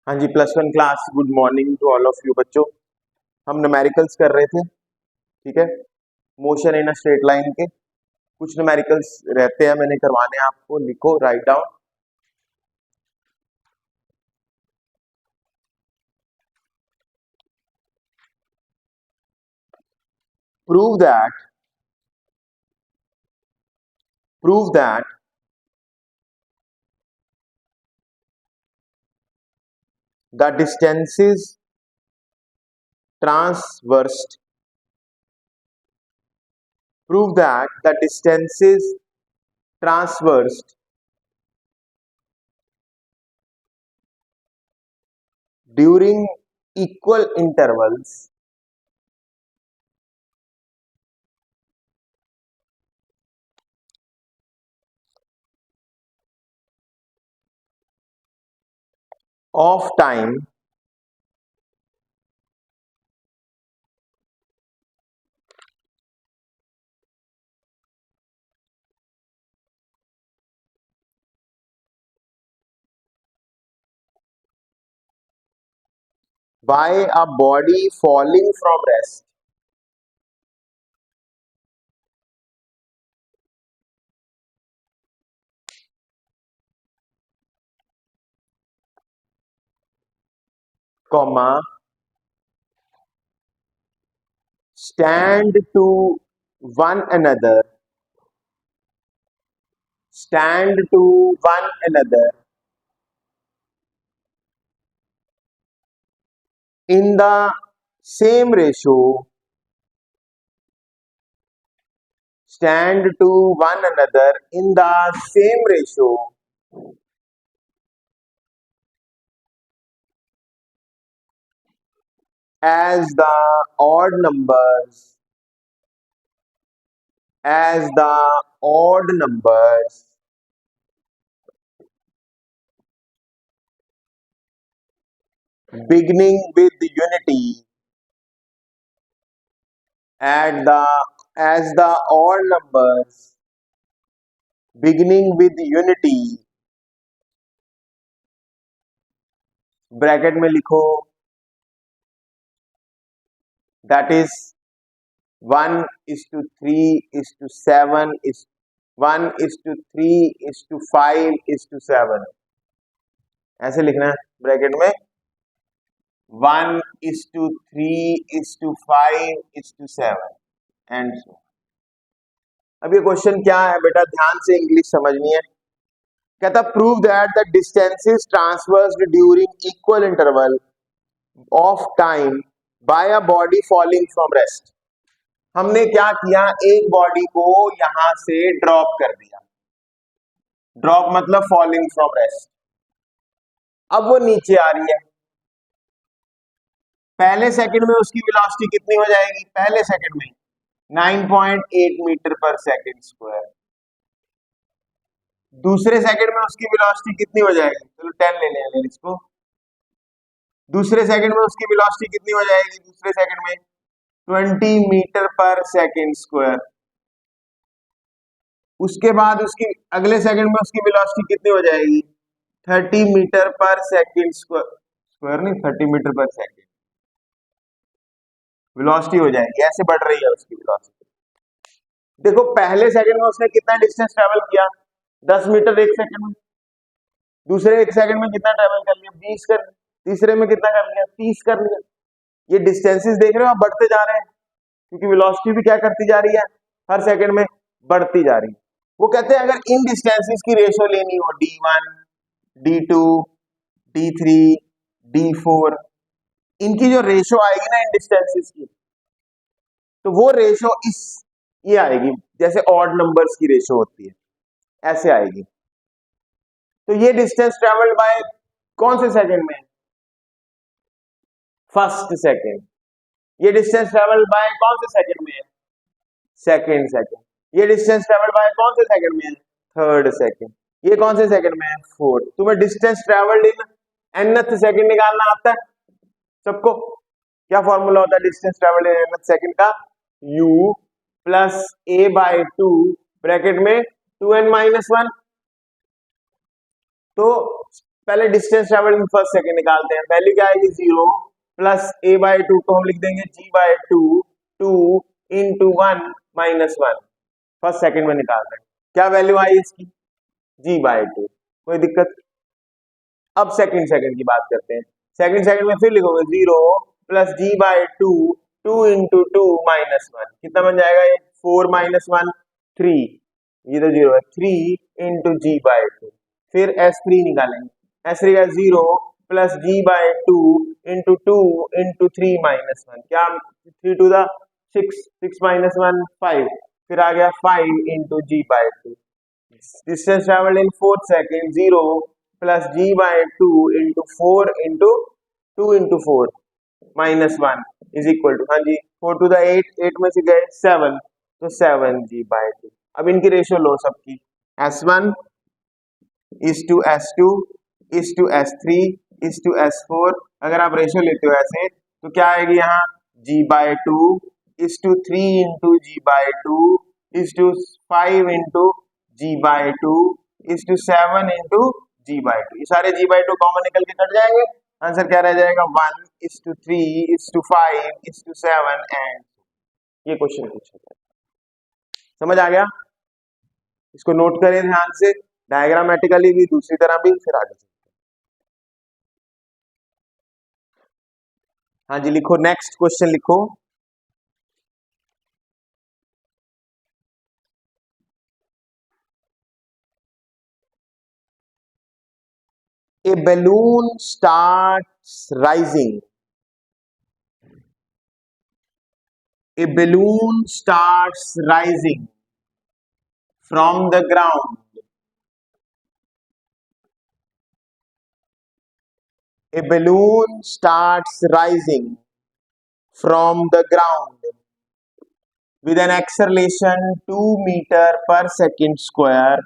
हाँ जी, +1 class, good morning to all of you बच्चों। हम न्यूमेरिकल्स कर रहे थे, ठीक है। Motion in a straight line के कुछ न्यूमेरिकल्स रहते हैं, मैंने करवाने हैं आपको। लिखो, write down. Prove that the distances transversed prove that the distances traversed during equal intervals of time by a body falling from rest comma stand to one another in the same ratio stand to one another in the same ratio as the odd numbers beginning with unity at the as the odd numbers beginning with unity bracket में लिखो that is 1:3:7 is 1:3:5:7 ऐसे लिखना है bracket में 1:3:5:7 and so. अब ये question क्या है बेटा, ध्यान से इंग्लिश समझनी है। कहता prove that the distances transversed during equal interval of time by a body falling from rest. हमने क्या किया, एक बॉडी को यहां से ड्रॉप कर दिया। ड्रॉप मतलब फॉलिंग फ्रॉम रेस्ट। अब वो नीचे आ रही है। पहले सेकंड में उसकी वेलोसिटी कितनी हो जाएगी? पहले सेकंड में 9.8 मीटर पर सेकंड स्क्वायर। दूसरे सेकंड में उसकी वेलोसिटी कितनी हो जाएगी? चलो 10 ले लें इसको। दूसरे सेकंड में उसकी वेलोसिटी कितनी हो जाएगी? दूसरे सेकंड में 20 मीटर पर सेकंड स्क्वायर। उसके बाद उसकी अगले सेकंड में उसकी वेलोसिटी कितनी हो जाएगी? 30 मीटर पर सेकंड स्क्वायर नहीं, 30 मीटर पर सेकंड वेलोसिटी हो जाएगी। ऐसे बढ़ रही है उसकी वेलोसिटी। देखो पहले सेकंड में उसने कितना डिस्टेंस ट्रेवल किया? 10 मीटर एक सेकंड में। दूसरे एक सेकंड में कितना ट्रेवल कर लिया? 20 कर। तीसरे में कितना कर लिया? 30 कर लिया। ये डिस्टेंसेस देख रहे हो आप, बढ़ते जा रहे हैं, क्योंकि वेलोसिटी भी क्या करती जा रही है? हर सेकंड में बढ़ती जा रही है। वो कहते हैं अगर इन डिस्टेंसेस की रेशियो लेनी हो, d1, d2, d3, d4, इनकी जो रेशियो आएगी ना इन डिस्टेंसेस की, तो वो रेशियो ये आएगी जैसे ऑड नंबर्स की रेशियो होती है, ऐसे आएगी। तो ये डिस्टेंस ट्रेवल्ड बाय कौन से सेकंड में? First second. ये डिस्टेंस ट्रेवल्ड बाय कौन से सेकंड में? Second second. ये डिस्टेंस ट्रेवल्ड बाय कौन से सेकंड में? Third second. ये कौन से सेकंड में? फोर्थ। तुम्हें डिस्टेंस ट्रेवल्ड इन nth सेकंड निकालना आता है सबको? क्या फॉर्मूला होता है डिस्टेंस ट्रेवल्ड इन nth सेकंड का? u प्लस a/2 ब्रैकेट में 2n-1। तो पहले distance travel in first second निकालते हैं। वैल्यू क्या आएगी 0 प्लस a बाय 2 को हम लिख देंगे g by 2 2 into 1 minus 1 first second में निकाल रहे हैं। क्या वैल्यू आई इसकी g बाय 2, कोई दिक्कत। अब सेकंड की बात करते हैं। सेकंड में फिर लिखोगे 0 plus g by 2 2 into 2 minus 1 कितना बन जाएगा ये 4 माइनस 1 3, ये तो 0 है 3 इंटू जी बाय 2। फिर S3 निकालेंगे, S3 का 0 plus g by 2 into 2 into 3 minus 1 क्या 3 टू द 6 6 माइनस 1 5 फिर आ गया 5 into g by 2। Distance travelled in 4 second 0 plus g by 2 into 4 into 2 into 4 minus 1 is equal to, हाँ जी 4 to the 8 में से गए 7 तो 7 जी बाय 2। अब इनकी रेशियो लो सबकी, S1 is to S2 is to S3 is to S4। अगर आप रेशियो लेते हो ऐसे तो क्या आएगी यहाँ g by 2 is to 3 into g by 2 is to 5 into g by 2 is to 7 into g by 2। ये सारे जी बाय 2 कॉमन निकल के कट जाएंगे, आंसर क्या रह जाएगा 1 is to 3 is to 5 is to 7 and ये क्वेश्चन पूछा था। समझ आ गया? इसको नोट करें ध्यान से, डायग्रामेटिकली भी दूसरी तरह भी, फिर आगे चलते हैं। हाँ जी लिखो, नेक्स्ट क्वेश्चन लिखो। A balloon starts rising. A balloon starts rising from the ground. A balloon starts rising from the ground with an acceleration 2 meter per second square.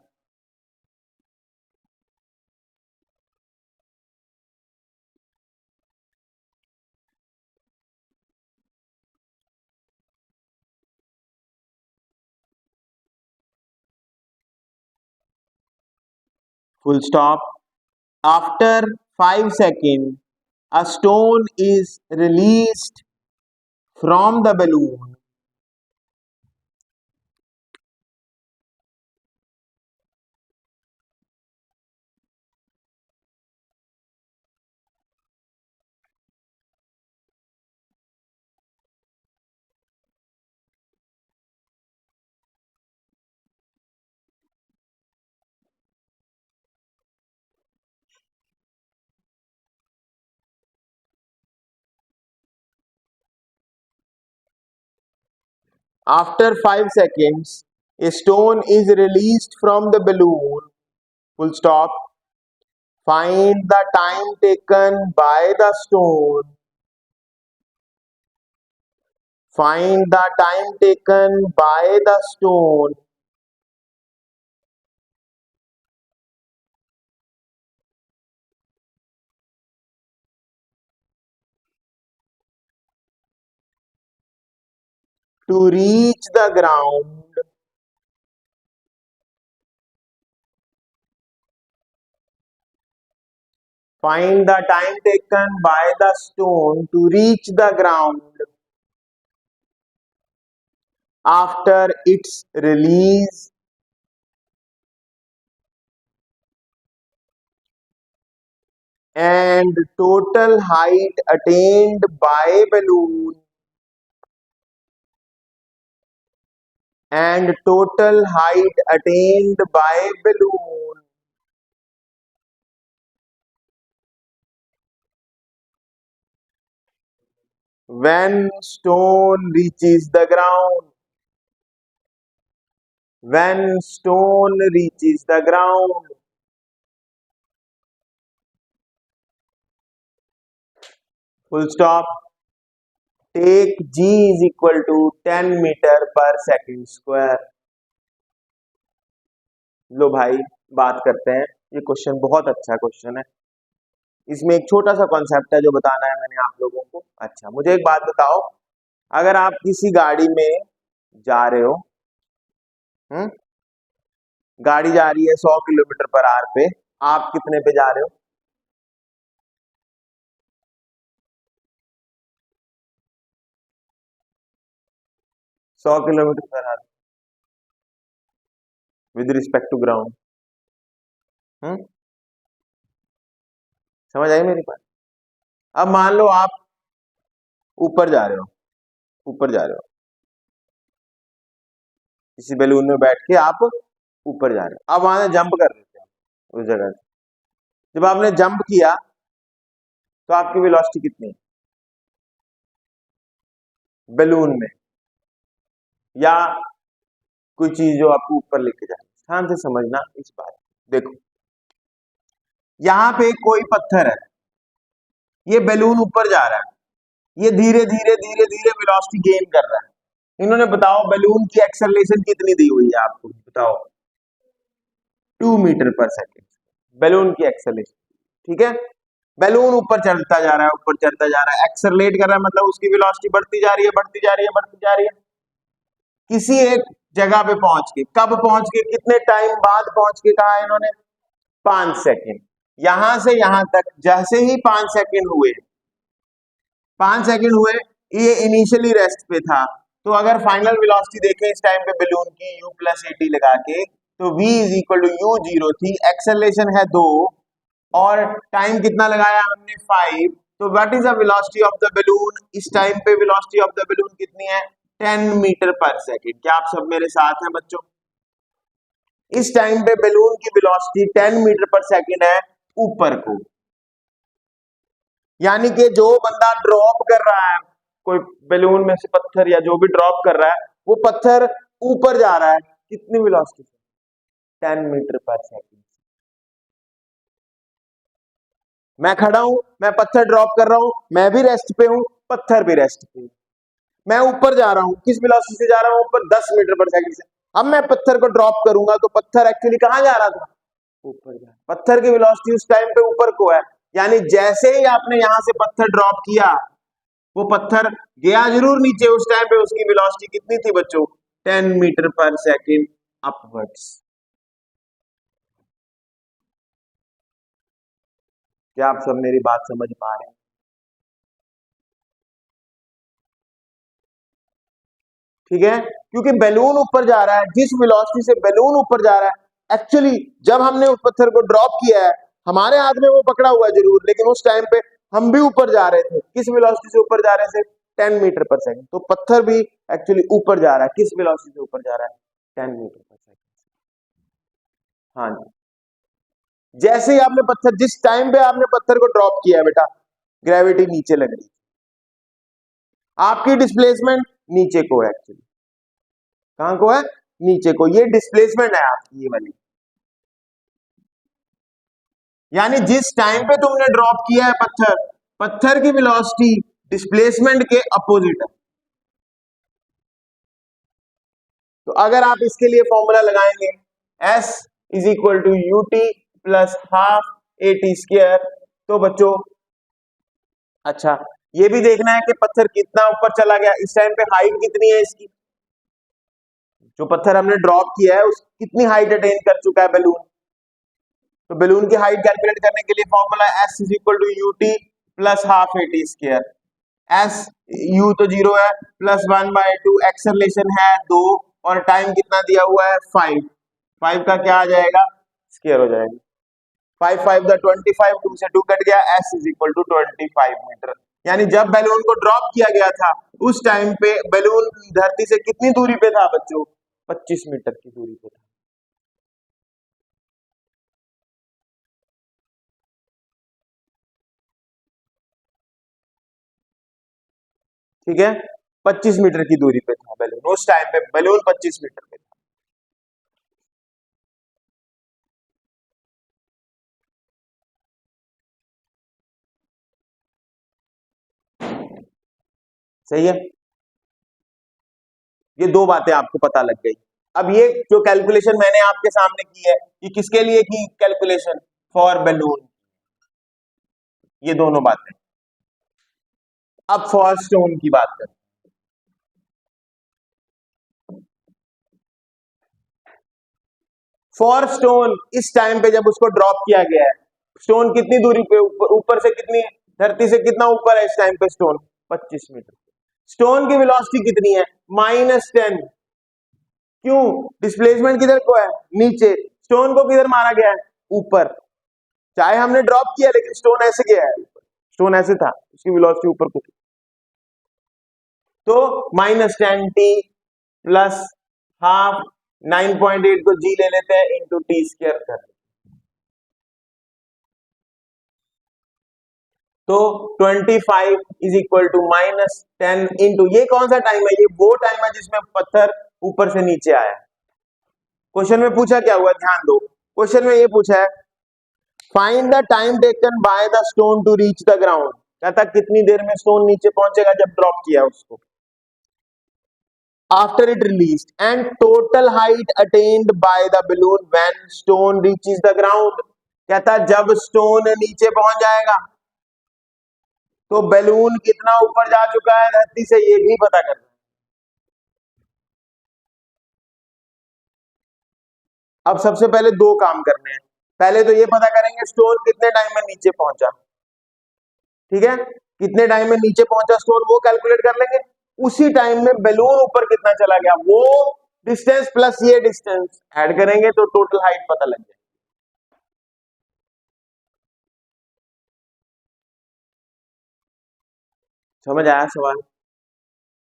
Full stop. After 5 seconds, a stone is released from the balloon. After 5 seconds, a stone is released from the balloon. Full stop. Find the time taken by the stone. Find the time taken by the stone to reach the ground. Find the time taken by the stone to reach the ground after its release and total height attained by balloon and total height attained by balloon when stone reaches the ground. When stone reaches the ground. Full stop. Take g is equal to 10 meter per second square. लो भाई बात करते हैं, ये question बहुत अच्छा question है। इसमें एक छोटा सा कॉन्सेप्ट है जो बताना है मैंने आप लोगों को। अच्छा मुझे एक बात बताओ, अगर आप किसी गाड़ी में जा रहे हो, गाड़ी जा रही है 100 किलोमीटर पर आवर पे, आप कितने पे जा रहे हो? 100 kilometre per hour with respect to ground. समझ आई मेरी बात? अब मान लो आप ऊपर जा रहे हो, ऊपर जा रहे हो, किसी बैलून में बैठ के आप ऊपर जा रहे हो, अब वहां जंप कर देते हो उस जगह से। जब आपने जंप किया तो आपकी वेलोसिटी कितनी है बैलून में, या कोई चीज जो आपको ऊपर लेके जाए? ध्यान से समझना इस बात। देखो यहां पे कोई पत्थर है, ये बैलून ऊपर जा रहा है, ये धीरे धीरे धीरे धीरे वेलोसिटी गेन कर रहा है। इन्होंने बताओ बैलून की एक्सेलरेशन कितनी दी हुई है आपको, बताओ 2 मीटर पर सेकेंड बैलून की एक्सेलरेशन। ठीक है, बैलून ऊपर चढ़ता जा रहा है, ऊपर चढ़ता जा रहा है, एक्सेलरेट कर रहा है, मतलब उसकी वेलोसिटी बढ़ती जा रही है, बढ़ती जा रही है, बढ़ती जा रही है। किसी एक जगह पे पहुंच के, कब पहुंच के, कितने टाइम बाद पहुंच के कहा है इन्होंने? 5 सेकेंड। यहां से यहां तक जैसे ही 5 सेकेंड हुए, 5 सेकेंड हुए, ये इनिशियली रेस्ट पे था, तो अगर फाइनल वेलोसिटी देखें इस टाइम पे बैलून की u प्लस एटी लगा के, तो v is equal to u zero थी, एक्सेलरेशन है 2 और टाइम कितना लगाया हमने 5, तो what is the velocity of the balloon? इस टाइम पे वेलोसिटी ऑफ द बैलून कितनी है? 10 मीटर पर सेकेंड। क्या आप सब मेरे साथ हैं बच्चों? इस टाइम पे बैलून की वेलोसिटी 10 मीटर पर सेकेंड है ऊपर को, यानी कि जो बंदा ड्रॉप कर रहा है कोई बैलून में से पत्थर या जो भी ड्रॉप कर रहा है, वो पत्थर ऊपर जा रहा है कितनी वेलोसिटी से? 10 मीटर पर सेकेंड। मैं खड़ा हूं, मैं पत्थर ड्रॉप कर रहा हूं, मैं भी रेस्ट पे हूं, पत्थर भी रेस्ट पे, मैं ऊपर जा रहा हूं, किस वेलोसिटी से जा रहा हूं ऊपर? 10 मीटर पर सेकंड से। अब मैं पत्थर को ड्रॉप करूंगा तो पत्थर एक्चुअली कहां जा रहा था? ऊपर जा। पत्थर की वेलोसिटी उस टाइम पे ऊपर को है, यानी जैसे ही आपने यहां से पत्थर ड्रॉप किया, वो पत्थर गया जरूर नीचे, उस टाइम पे उसकी वेलोसिटी कितनी थी बच्चों? 10 मीटर पर सेकंड अपवर्ड्स। क्या आप सब मेरी बात समझ पा रहे हैं? ठीक है, क्योंकि बैलून ऊपर जा रहा है, जिस वेलोसिटी से बैलून ऊपर जा रहा है, एक्चुअली जब हमने उस पत्थर को ड्रॉप किया है, हमारे हाथ में वो पकड़ा हुआ है जरूर, लेकिन उस टाइम पे हम भी ऊपर जा रहे थे। किस वेलोसिटी से ऊपर जा रहे थे? 10 मीटर पर सेकंड। तो पत्थर भी एक्चुअली ऊपर जा रहा है, किस वेलोसिटी से ऊपर जा रहा है? 10 मीटर पर सेकंड। हाँ जी, जैसे ही आपने पत्थर, जिस टाइम पे आपने पत्थर को ड्रॉप किया है बेटा, ग्रेविटी नीचे लग रही है, आपकी डिस्प्लेसमेंट नीचे को है, एक्चुअली कहां को है? नीचे को। ये डिस्प्लेसमेंट है आपकी ये वाली, यानी जिस टाइम पे तुमने ड्रॉप किया है पत्थर, पत्थर की वेलोसिटी डिस्प्लेसमेंट के अपोजिट है। तो अगर आप इसके लिए फॉर्मूला लगाएंगे S is equal to u t plus half a t square, तो बच्चों अच्छा ये भी देखना है कि पत्थर कितना ऊपर चला गया, इस टाइम पे हाइट कितनी है इसकी, जो पत्थर हमने ड्रॉप किया है उस कितनी हाइट अटेन कर चुका है बैलून। तो बैलून की हाइट कैलकुलेट करने के लिए formula S is equal to u t plus half a t square. S u तो जीरो है, प्लस 1/2, एक्सेलरेशन है 2 और टाइम कितना दिया हुआ है 5, 5 का क्या आ जाएगा? स्क्वायर हो जाएगा। 5 5 द 25, 2 से 2 कट गया, s is equal to 25 metre. यानी जब बैलून को ड्रॉप किया गया था उस टाइम पे बैलून धरती से कितनी दूरी पे था बच्चों? 25 मीटर की दूरी पे था। ठीक है, 25 मीटर की दूरी पे था बैलून, उस टाइम पे बैलून 25 मीटर पे था। सही है, ये दो बातें आपको पता लग गई। अब ये जो कैलकुलेशन मैंने आपके सामने की है, ये किसके लिए की कैलकुलेशन? फॉर बैलून, ये दोनों बातें। अब फॉर स्टोन की बात करें। फॉर स्टोन इस टाइम पे जब उसको ड्रॉप किया गया है, स्टोन कितनी दूरी पे ऊपर से कितनी, धरती से कितना ऊपर है इस टाइम पे स्टोन? 25 मीटर। स्टोन की वेलोसिटी कितनी है? -10। क्यों? डिस्प्लेसमेंट किधर को है? नीचे। स्टोन को किधर मारा गया है? ऊपर। चाहे हमने ड्रॉप किया लेकिन स्टोन ऐसे गया है, स्टोन ऐसे था, उसकी वेलोसिटी ऊपर को थी। तो -10t प्लस हाफ 9.8 को जी ले लेते हैं इंटू टी स्क्वायर कर। तो 25 इज इक्वल टू -10 इंटू, ये कौन सा टाइम है? ये वो टाइम है जिसमें पत्थर ऊपर से नीचे आया। क्वेश्चन में पूछा क्या हुआ, ध्यान दो। क्वेश्चन में ये पूछा है find the time taken by the stone to reach the ground. कहता कितनी देर में स्टोन नीचे पहुंचेगा जब ड्रॉप किया उसको, after it released, and total height attend by the balloon when stone reaches the ground. कहता जब स्टोन नीचे पहुंच जाएगा तो बैलून कितना ऊपर जा चुका है धरती से, ये भी पता करना। अब सबसे पहले दो काम करने हैं। पहले तो ये पता करेंगे स्टोन कितने टाइम में नीचे पहुंचा, ठीक है, कितने टाइम में नीचे पहुंचा स्टोन वो कैलकुलेट कर लेंगे। उसी टाइम में बैलून ऊपर कितना चला गया वो डिस्टेंस प्लस ये डिस्टेंस ऐड करेंगे तो टोटल हाइट पता लग जाए। समझ आया सवाल?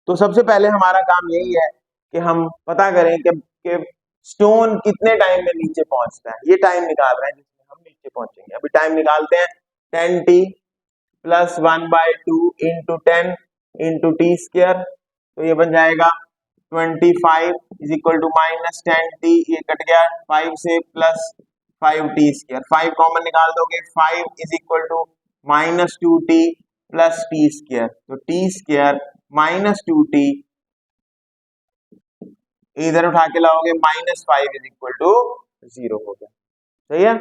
तो सबसे पहले हमारा काम यही है कि हम पता करें कि स्टोन कितने टाइम में नीचे पहुंचता है। ये टाइम निकाल रहे हैं जिसमें हम नीचे पहुंचेंगे। अभी टाइम निकालते हैं, 10t plus 1/2 into 10 into T square, तो ये बन जाएगा 25 इज इक्वल टू -10t, ये कट गया 5 से, प्लस 5t स्क्वायर, 5 कॉमन निकाल दोगे, 5 is equal to -2t plus t square, तो टी स्क्वायर -2t इधर उठा के लाओगे -5 इज इक्वल टू 0 हो गया। सही है,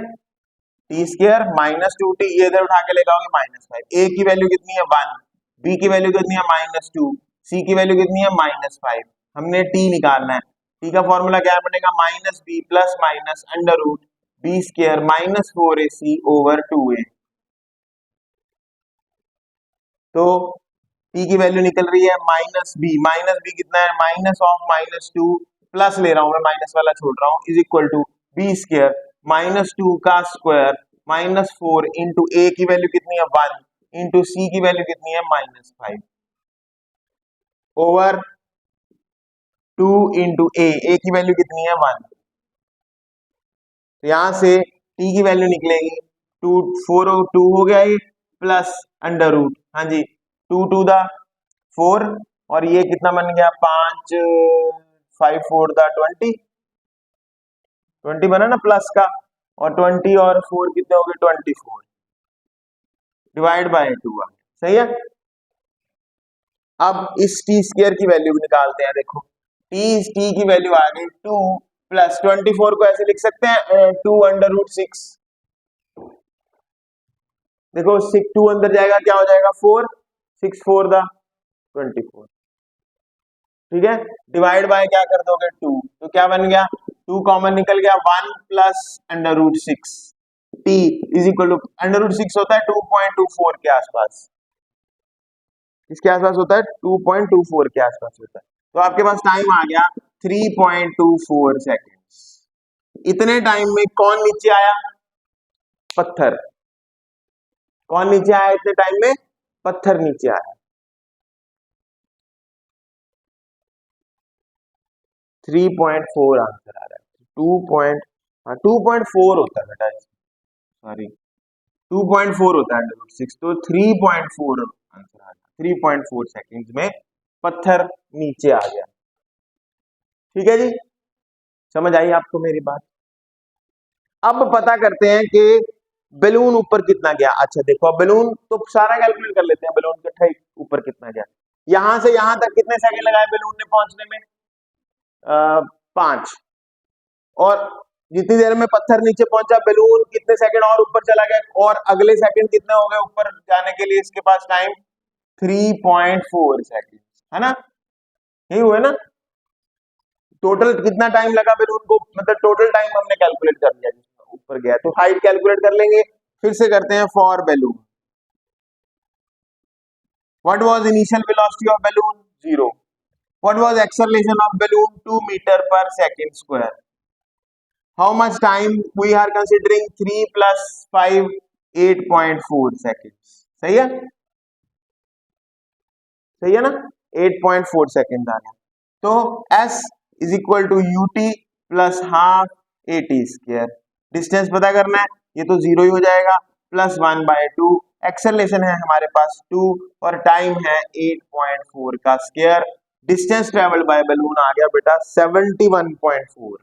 टी स्क्वायर -2t, ये इधर उठा के लेके आओगे -5। ए की वैल्यू कितनी है 1, बी की वैल्यू कितनी है -2, सी की वैल्यू कितनी है -5। हमने टी निकालना है। टी का फॉर्मूला क्या बनेगा? -b plus minus under root b square -4ac over 2a। तो टी की वैल्यू निकल रही है -b कितना है? -2 प्लस ले रहा हूं मैं, माइनस वाला छोड़ रहा हूं, is equal to b square -2 का स्क्वायर -4 इंटू ए की वैल्यू कितनी है 1 इंटू सी की वैल्यू कितनी है -5 ओवर 2 इंटू ए की वैल्यू कितनी है 1। तो यहां से टी की वैल्यू निकलेगी 2 4 2 हो गया ये, प्लस अंडर रूट, हाँ जी, 2 2 दा 4, और ये कितना बन गया 5 5 4 दा 20 बना ना प्लस का, और 20 और 4 कितने हो गए 24 डिवाइड बाय 2। सही है। अब इस टी स्क्वायर की वैल्यू निकालते हैं। देखो टी की वैल्यू आ गई 2 प्लस 24 को ऐसे लिख सकते हैं 2 अंडर रूट 6। देखो 2 अंदर जाएगा क्या हो जाएगा 4, 6 4 दा 24, ठीक है, डिवाइड बाय क्या कर दोगे 2, तो क्या बन गया 2 कॉमन निकल गया 1 plus under root 6 t is equal to under root 6 होता है 2.24 के आसपास, इसके आसपास होता है 2.24 के आसपास होता है। तो आपके पास टाइम आ गया 3.24 सेकेंड्स। इतने टाइम में कौन नीचे आया? पत्थर। कौन नीचे आया इतने टाइम में? पत्थर नीचे आया। 3.4 आंसर आ रहा है। 2.4 होता है बेटा, सॉरी 2.4 होता है अंडर रूट 6, तो 3.4 आंसर आ गया। 3.4 सेकेंड्स में पत्थर नीचे आ गया। ठीक है जी, समझ आई आपको मेरी बात? अब पता करते हैं कि बैलून ऊपर कितना गया। अच्छा देखो, अब बैलून तो सारा कैलकुलेट कर लेते हैं, बैलून का ऊपर कितना गया। यहां से यहां तक कितने सेकंड लगाए बैलून ने पहुंचने में? 5। और जितनी देर में पत्थर नीचे पहुंचा बैलून कितने सेकंड और ऊपर चला गया, और अगले सेकंड कितने हो गए ऊपर जाने के लिए इसके पास टाइम? 3.4 सेकंड, है ना? यही हुए ना? टोटल कितना टाइम लगा बैलून को, मतलब टोटल टाइम हमने कैलकुलेट कर लिया ऊपर गया। तो हाइट कैलकुलेट कर लेंगे, फिर से करते हैं for balloon. What was initial velocity of balloon? 0. What was acceleration of balloon 2 meter per second square? How much time we are considering? 3 plus 5, 8.4 seconds. सही है, सही है ना, 8.4 सेकेंड आ गया. तो s is equal to u t plus half a t square. Distance पता करना है, ये तो 0 ही हो जाएगा, प्लस 1/2. एक्सेलरेशन है हमारे पास 2 और टाइम है 8.4 का square. Distance travelled by balloon आ गया बेटा 71.4.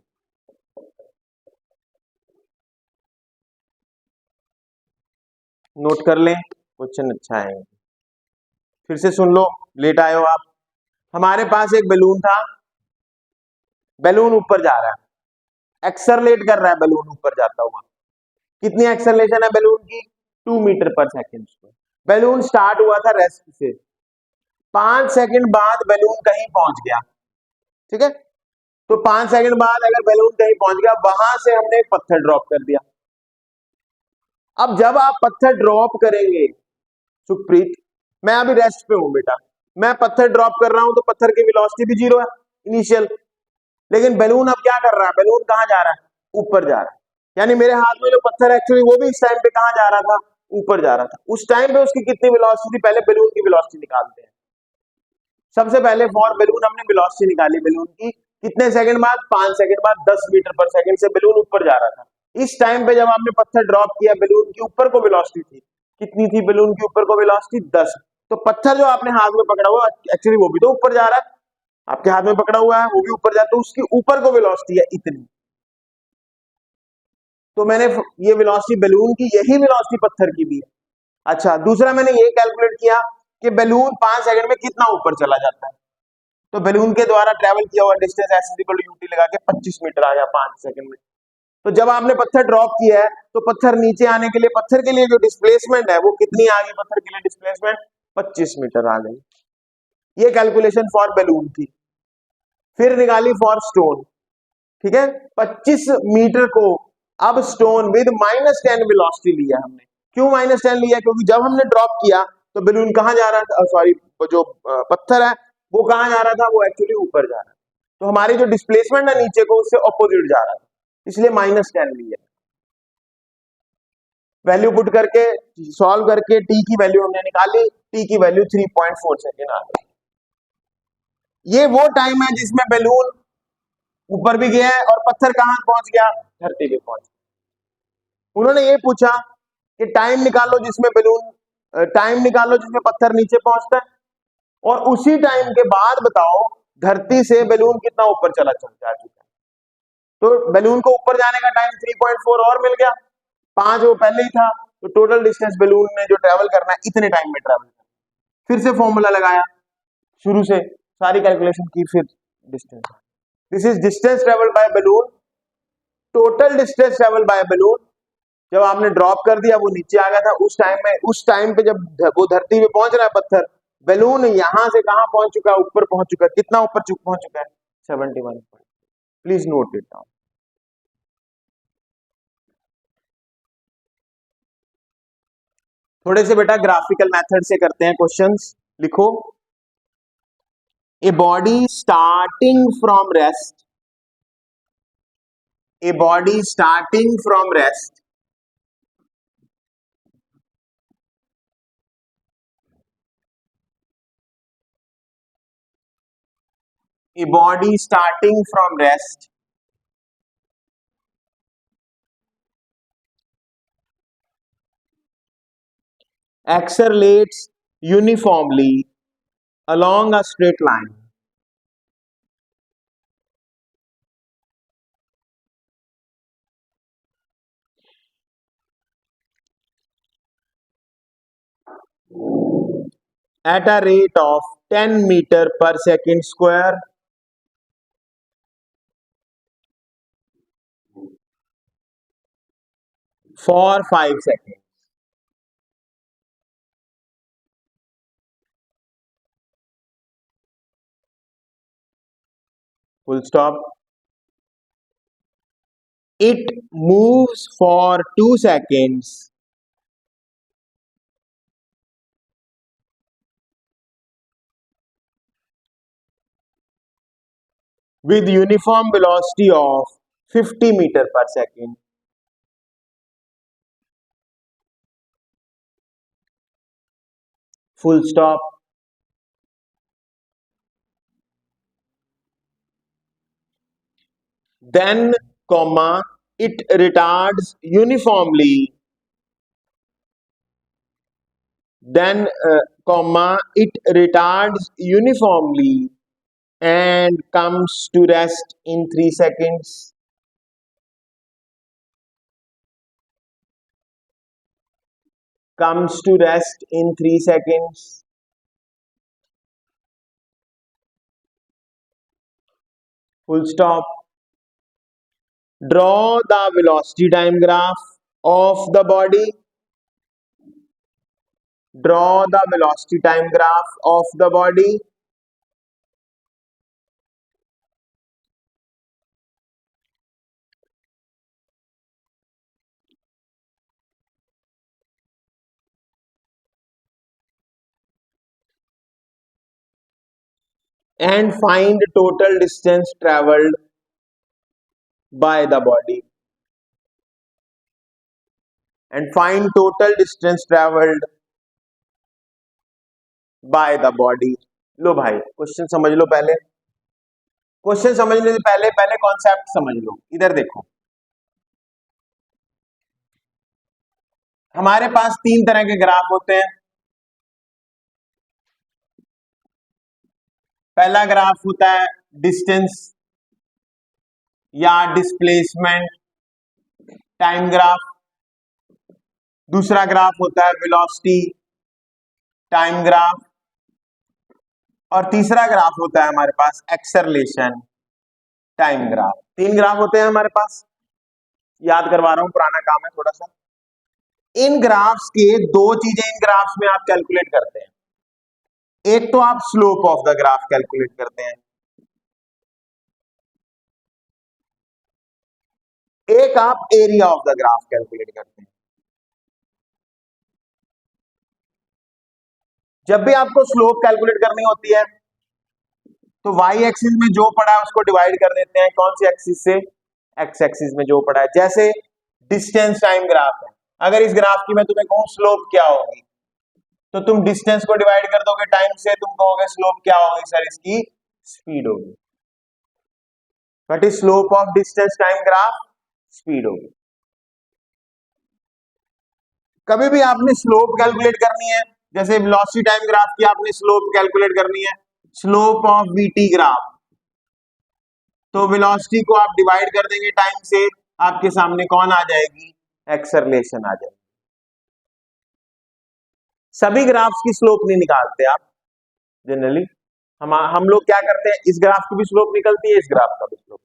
नोट कर लें, क्वेश्चन अच्छा है. फिर से सुन लो, लेट आए हो आप. हमारे पास एक बलून था, बलून ऊपर जा रहा है, एक्सेलरेट कर रहा है बलून ऊपर जाता हुआ. कितनी एक्सेलरेशन है बलून की? 2 मीटर पर सेकेंड. बलून स्टार्ट हुआ था रेस्ट से, 5 सेकंड बाद बलून कहीं पहुंच गया. ठीक है, तो 5 सेकंड बाद अगर बलून कहीं पहुंच गया, वहां से हमने एक पत्थर ड्रॉप कर दिया. अब जब आप पत्थर ड्रॉप करेंगे, सुखप्रीत, मैं अभी रेस्ट पे हूं बेटा, मैं पत्थर ड्रॉप कर रहा हूं तो पत्थर की वेलोसिटी भी 0 है इनिशियल. लेकिन बलून अब क्या कर रहा है? बलून कहां जा रहा है? ऊपर जा रहा है. यानी मेरे हाथ में जो पत्थर एक्चुअली वो भी इस टाइम पे कहां जा रहा था? ऊपर जा रहा था. उस टाइम पे उसकी कितनी वेलोसिटी? पहले बलून की वेलोसिटी निकालते हैं. सबसे पहले फॉर बलून हमने वेलोसिटी निकाली बलून की. कितने सेकंड बाद? 5 सेकंड बाद 10 मीटर पर सेकंड से बलून ऊपर जा रहा था. इस टाइम पे जब आपने पत्थर ड्रॉप किया, बलून के ऊपर को वेलोसिटी थी, कितनी थी बलून के ऊपर को वेलोसिटी? 10. तो पत्थर जो आपने हाथ में पकड़ा हुआ एक्चुअली वो भी तो ऊपर जा रहा है, आपके हाथ में पकड़ा हुआ है वो भी ऊपर जाता है, तो उसके ऊपर को वेलोसिटी है इतनी. तो मैंने ये वेलोसिटी बलून की, यही वेलोसिटी पत्थर की भी है. अच्छा, दूसरा मैंने ये कैलकुलेट किया कि बलून 5 सेकंड में कितना ऊपर चला जाता है. तो बलून के द्वारा ट्रेवल किया हुआ distance s equal to u t लगा के 25 मीटर आ गया 5 सेकंड में. तो जब आपने पत्थर ड्रॉप किया है तो पत्थर नीचे आने के लिए, पत्थर के लिए जो डिस्प्लेसमेंट है वो कितनी आ गई? पत्थर के लिए डिस्प्लेसमेंट 25 मीटर आ गई. ये कैलकुलेशन फॉर बलून थी. फिर निकाली फॉर स्टोन. ठीक है, 25 मीटर को अब स्टोन विद -10 वेलोसिटी लिया हमने. क्यों -10 लिया? क्योंकि जब हमने ड्रॉप किया तो बलून कहां जा रहा था? सॉरी, जो पत्थर है वो कहां जा रहा था? वो एक्चुअली ऊपर जा रहा है. तो हमारी जो डिस्प्लेसमेंट है नीचे को, उससे ऑपोजिट जा रहा है, इसलिए -10 लिया. वैल्यू पुट करके सॉल्व करके टी की वैल्यू हमने निकाली. टी की वैल्यू 3.4 सेकेंड आ गई. ये वो टाइम है जिसमें बलून ऊपर भी गया है और पत्थर कहां पहुंच गया? धरती पे पहुंच. उन्होंने ये पूछा कि टाइम निकालो जिसमें बलून, टाइम निकालो जिसमें पत्थर नीचे पहुंचता है, और उसी टाइम के बाद बताओ धरती से बलून कितना ऊपर चला जा चुका है. तो बलून को ऊपर जाने का टाइम 3.4 और मिल गया, 5 वो पहले ही था. तो टोटल डिस्टेंस बलून ने जो ट्रेवल करना है इतने टाइम में ट्रेवल करना. फिर से फॉर्मूला लगाया, शुरू से सारी कैलकुलेशन की, फिर distance. This is distance travel by balloon. Total distance travel by balloon जब आपने ड्रॉप कर दिया, वो नीचे आ गया था, उस टाइम पे जब वो धरती पे पहुंच रहा है पत्थर, बलून यहां से कहां पहुंच चुका है? ऊपर पहुंच चुका है. कितना ऊपर पहुंच चुका है? 71. Please note it down. थोड़े से बेटा ग्राफिकल मेथड से करते हैं क्वेश्चंस. लिखो, a body starting from rest, a body starting from rest a body starting from rest accelerates uniformly along a straight line at a rate of 10 meter per second square for 5 seconds. Full stop. It moves for 2 seconds with uniform velocity of 50 meter per second. Full stop. Then, comma, it retards uniformly. Then, comma, it retards uniformly and comes to rest in 3 seconds. Comes to rest in 3 seconds. Full stop. Draw the velocity time graph of the body. Draw the velocity time graph of the body. And find total distance traveled by the body. And find total distance traveled by the body. लो भाई, question समझ लो पहले. Question समझने से पहले पहले concept समझ लो. इधर देखो, हमारे पास 3 तरह के ग्राफ होते हैं. पहला ग्राफ होता है डिस्टेंस या डिस्प्लेसमेंट टाइम ग्राफ. दूसरा ग्राफ होता है वेलोसिटी टाइम ग्राफ. और तीसरा ग्राफ होता है हमारे पास एक्सेलरेशन टाइम ग्राफ. 3 ग्राफ होते हैं हमारे पास. याद करवा रहा हूं, पुराना काम है थोड़ा सा. इन ग्राफ्स के 2 चीजें इन ग्राफ्स में आप कैलकुलेट करते हैं. एक तो आप slope of the graph calculate करते हैं, एक आप area of the graph calculate करते हैं. जब भी आपको स्लोप कैलकुलेट करनी होती है तो वाई एक्सिस में जो पड़ा है उसको डिवाइड कर देते हैं. कौन सी एक्सिस से? एक्स एक्सिस में जो पड़ा है. जैसे डिस्टेंस टाइम ग्राफ है, अगर इस ग्राफ की मैं तुम्हें कहूं स्लोप क्या होगी, तो तुम डिस्टेंस को डिवाइड कर दोगे टाइम से, तुम कहोगे स्लोप क्या होगी सर? इसकी स्पीड होगी. What is slope of distance time graph? Speed होगी. कभी भी आपने स्लोप कैलकुलेट करनी है, जैसे वेलोसिटी टाइम ग्राफ की आपने स्लोप कैलकुलेट करनी है, स्लोप ऑफ वीटी ग्राफ, तो वेलोसिटी को आप डिवाइड कर देंगे टाइम से, आपके सामने कौन आ जाएगी? एक्सेलरेशन आ जाएगी. सभी ग्राफ्स की स्लोप नहीं निकालते आप जनरली. हम लोग क्या करते हैं, इस ग्राफ की भी स्लोप निकलती है, इस ग्राफ का भी स्लोप,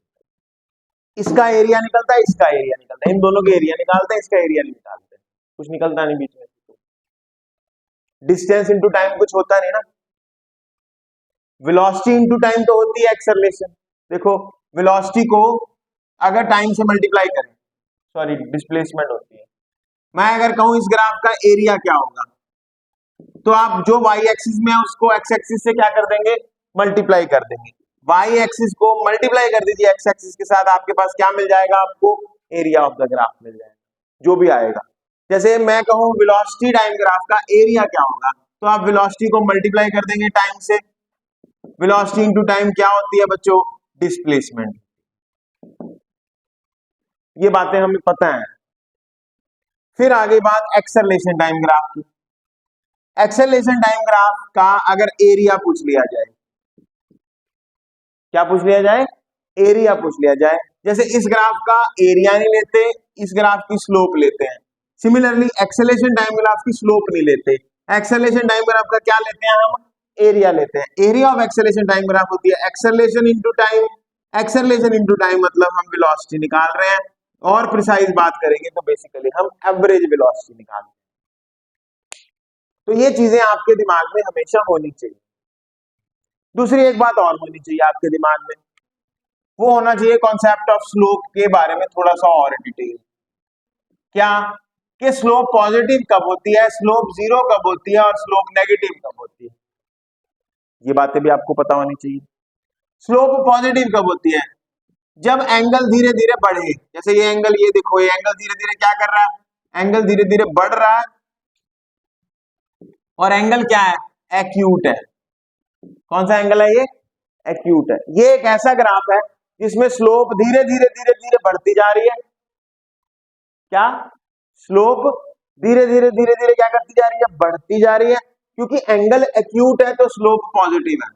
इसका एरिया निकलता है, इसका एरिया निकलता है, इन दोनों के एरिया निकालते हैं, इसका एरिया नहीं निकालते, कुछ निकलता नहीं बीच में. डिस्टेंस इंटू टाइम कुछ होता नहीं ना. वेलोसिटी इंटू टाइम तो होती है एक्सेलरेशन. देखो, वेलोसिटी को अगर टाइम से मल्टीप्लाई करें, सॉरी डिस्प्लेसमेंट होती है. मैं अगर कहूं इस ग्राफ का एरिया क्या होगा, तो आप जो वाई एक्सिस में है उसको एक्स एक्सिस से क्या कर देंगे? मल्टीप्लाई कर देंगे. वाई एक्सिस को मल्टीप्लाई कर दीजिए एक्स एक्सिस के साथ, आपके पास क्या मिल जाएगा? आपको एरिया ऑफ द ग्राफ मिल जाएगा, जो भी आएगा. जैसे मैं कहूं वेलोसिटी टाइम ग्राफ का एरिया क्या होगा, तो आप वेलोसिटी को मल्टीप्लाई कर देंगे टाइम से. वेलोसिटी इनटू टाइम क्या होती है बच्चों? डिस्प्लेसमेंट. ये बातें हमें पता है. फिर आगे बात एक्सेलरेशन टाइम ग्राफ की. एक्सेलरेशन टाइम ग्राफ का अगर एरिया पूछ लिया जाए, क्या पूछ लिया जाए? एरिया पूछ लिया जाए. जैसे इस ग्राफ का एरिया नहीं लेते, इस ग्राफ की स्लोप लेते हैं. सिमिलरली एक्सेलरेशन टाइम ग्राफ की स्लोप नहीं लेते, एक्सेलरेशन टाइम ग्राफ का क्या लेते हैं हम? एरिया लेते हैं. Area of acceleration time graph होती है acceleration into time. Acceleration into time मतलब हम वेलोसिटी निकाल रहे हैं, और प्रिसाइज बात करेंगे तो बेसिकली हम एवरेज वेलोसिटी निकाल रहे हैं. तो ये चीजें आपके दिमाग में हमेशा होनी चाहिए. दूसरी एक बात और होनी चाहिए आपके दिमाग में, वो होना चाहिए कॉन्सेप्ट ऑफ स्लोप के बारे में थोड़ा सा और डिटेल. क्या कि स्लोप पॉजिटिव कब होती है, स्लोप जीरो कब होती है, और स्लोप नेगेटिव कब होती है. ये बातें भी आपको पता होनी चाहिए. स्लोप पॉजिटिव कब होती है? जब एंगल धीरे धीरे बढ़े, जैसे ये एंगल, ये देखो ये एंगल धीरे धीरे क्या कर रहा है, एंगल धीरे धीरे बढ़ रहा है, और एंगल क्या है, एक्यूट है। कौन सा एंगल है ये? एक्यूट है। ये एक ऐसा ग्राफ है जिसमें स्लोप धीरे धीरे धीरे धीरे बढ़ती जा रही है। क्या? स्लोप धीरे धीरे धीरे धीरे क्या करती जा रही है, बढ़ती जा रही है, क्योंकि एंगल एक्यूट है तो स्लोप पॉजिटिव है।